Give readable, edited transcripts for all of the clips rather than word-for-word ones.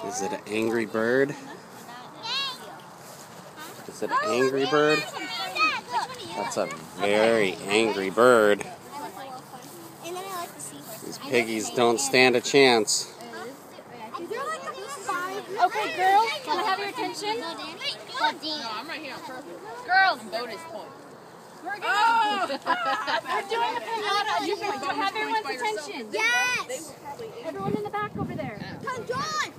Is it an angry bird? Is it an angry bird? That's a very angry bird. These piggies don't stand a chance. Okay, girls, can I have your attention? No, I'm right here. Perfect. Girls, Bonus point. we're doing a pinata. You can have everyone's attention. Yes. Everyone in the back over there. Come, John.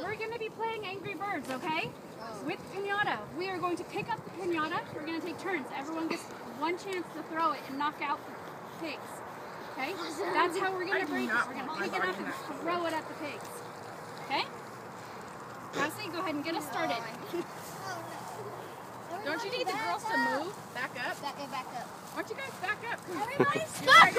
We're going to be playing Angry Birds, okay? With Piñata. We are going to pick up the Piñata. We're going to take turns. Everyone gets one chance to throw it and knock out the pigs. Okay? That's how we're going to break it. We're going to pick it up and throw it at the pigs. Okay? Kassi, go ahead and get us started. Don't you need the girls to move? Back up. Back up. Why don't you guys back up? Stop it!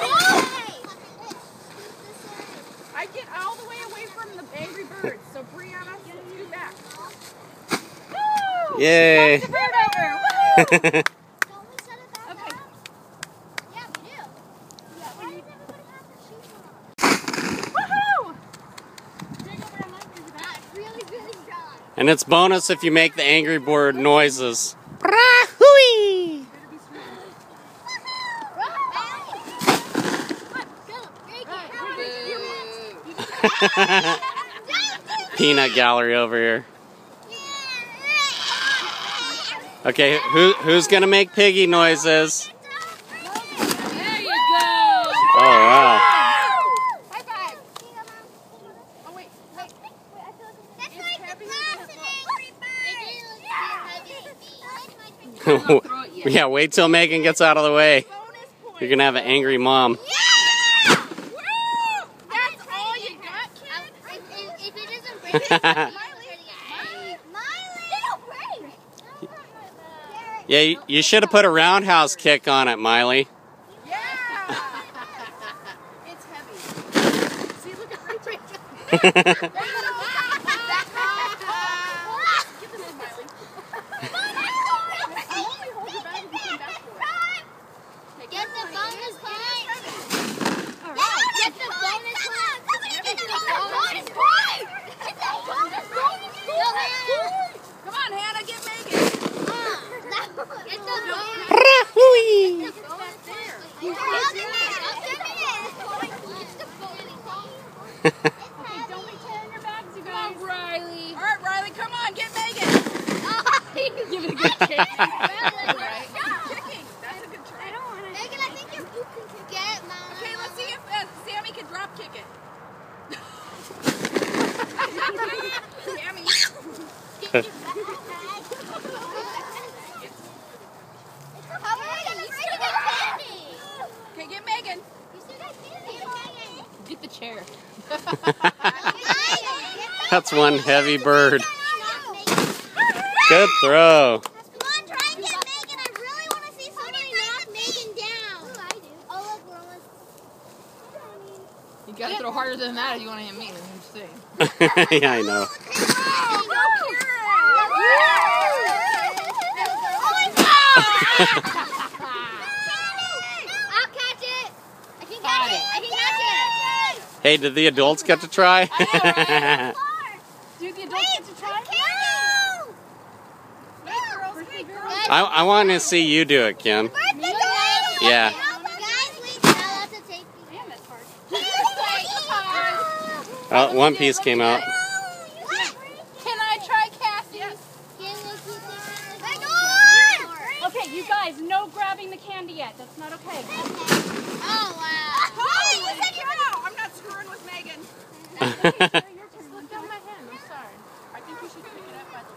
I get all the way away from the angry birds. So Brianna, you back. Woo! Yay! Knock the bird over. Woo! Don't we set it back Okay. up? Yeah, we do. Why does everybody have their shoes on? Woohoo! That's really, really dry. And it's bonus if you make the angry bird noises. Peanut gallery over here. Okay, who's gonna make piggy noises? There you go. Oh wow. High five. Oh wait. That's like the classic Angry Birds. Yeah, wait till Megan gets out of the way. Bonus point. You're gonna have an angry mom. Woo! That's all you got, kid? If it isn't breaking, Yeah, you should have put a roundhouse kick on it, Miley. Yeah. It's heavy. See, look at Rachel. Get the bonus point. Get the bonus point. Come on, Hannah, get Megan. Okay, don't return your bags, you guys. Come on, Riley. All right, Riley, come on, get Megan. Give it a good kick. Right? Kicking. That's a good try. Megan, I think your boot can kick it, Mom. Okay, let's see if Sammy can drop kick it. Sammy. Okay, get Megan. Get the chair. That's one heavy bird. Good throw. Come on, try and get Megan. I really want to see somebody knock Megan down. Ooh, I do. Oh, look, we're almost... You gotta throw harder than that if you want to hit me. I'm just saying. Yeah, I know. I'll catch it. I can catch it. I can catch it. Hey, did the adults get to try? Do the adults get to try? I want to see you do it, Kim. Yeah. Guys, wait. Now that's a tape. Man, that's hard. Oh, one piece came out. Can I try Cassie's? Okay, you guys, no grabbing the candy yet. That's not okay. Oh, wow. Holy cow! I'm not screwing with Megan. Your turn. Look down my hand. I'm sorry. I think you should pick it up by the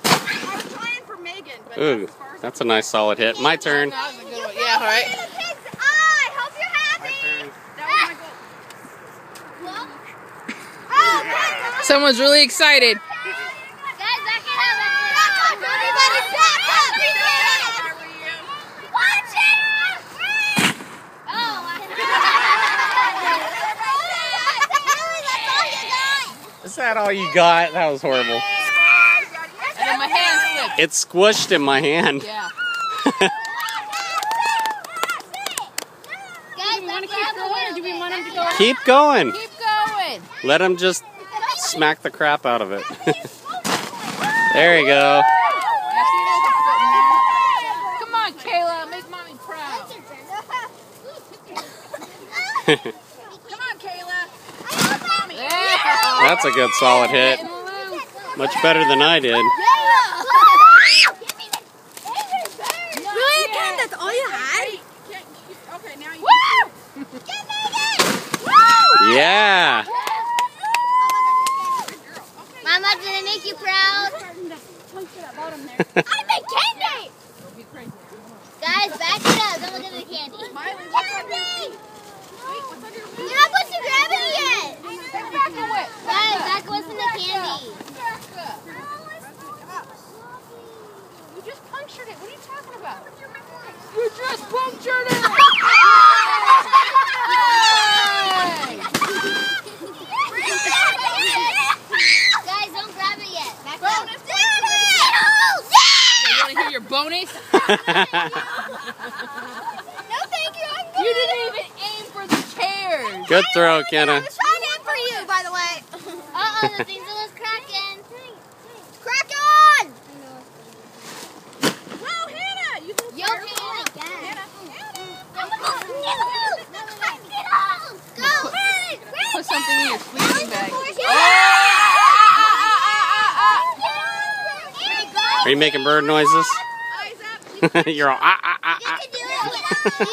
I was trying for Megan, but Ooh, that's as far as that's a nice solid hit. My turn. that was a good one. Yeah, all right. I hope you're happy. That was my goal. Oh, Someone's really excited. guys, back it up. Everybody back up. Watch it. Oh, Is that all you got? That was horrible. And then my hand slipped. It squished in my hand. Yeah. Guys, want to keep going or do we want him to go? Keep going. Keep going. Let him just smack the crap out of it. There you go. Come on, Kayla, make mommy proud. Come on, Kayla. Mommy. Yeah. That's a good solid hit. Much better than I did. Really, Ken? That's all you had? Okay, now you. Yeah. Mama, did it make you proud? I'm a candy! Guys, back it up. Don't look at the candy. Miley, what's on your feet? Wait, what's on your feet? You're not supposed to grab it yet. Back away. Guys, back away from the candy. You just punctured it. What are you talking about? You just punctured it! Guys, don't grab it yet. Back up. Bonus. You want to hear your bonus? No, thank you. I'm good. You didn't even aim for the chairs. Good throw, Kenna. I was trying in for you, by the way. Uh-oh, the things that was cracking. Crack on! Whoa, Hannah! You can Yo, fire Hannah, again. Hannah. Go, hurry! Put something in your sleeping bag. Are you making bird noises? Eyes up. You're all ah ah ah You ah.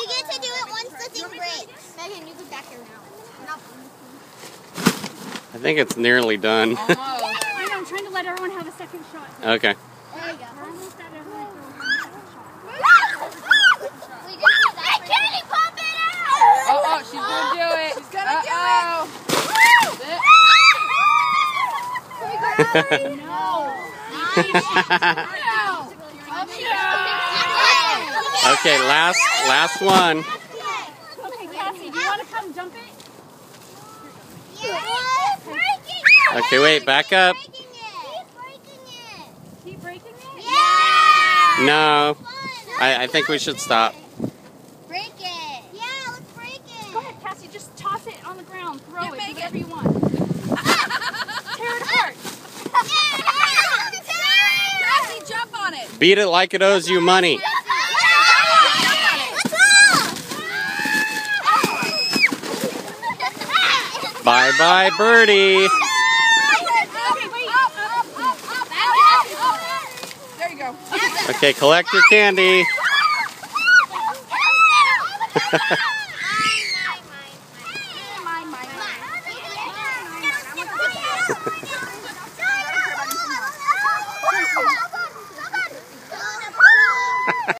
get to do it once the thing breaks. Megan, you can back here now. I think it's nearly done. Almost. I know, I'm trying to let everyone have a second shot. Okay. There you go. We're almost at everyone throwing a second shot. Hey, Katie, pop it out! Oh, she's gonna do it. She's gonna do it. No. Okay, last one. Okay, Kassi, do you want to come jump it? Okay, wait, back up. Keep breaking it? Yeah! No, I think we should stop. Break it. Yeah, let's break it. Go ahead, Kassi, just toss it on the ground. Throw Yeah, it, make do whatever it. you want. Tear it apart. Kassi, jump on it. Beat it like it owes you money. Bye bye, birdie. There you go. Okay, collect your candy. Mine.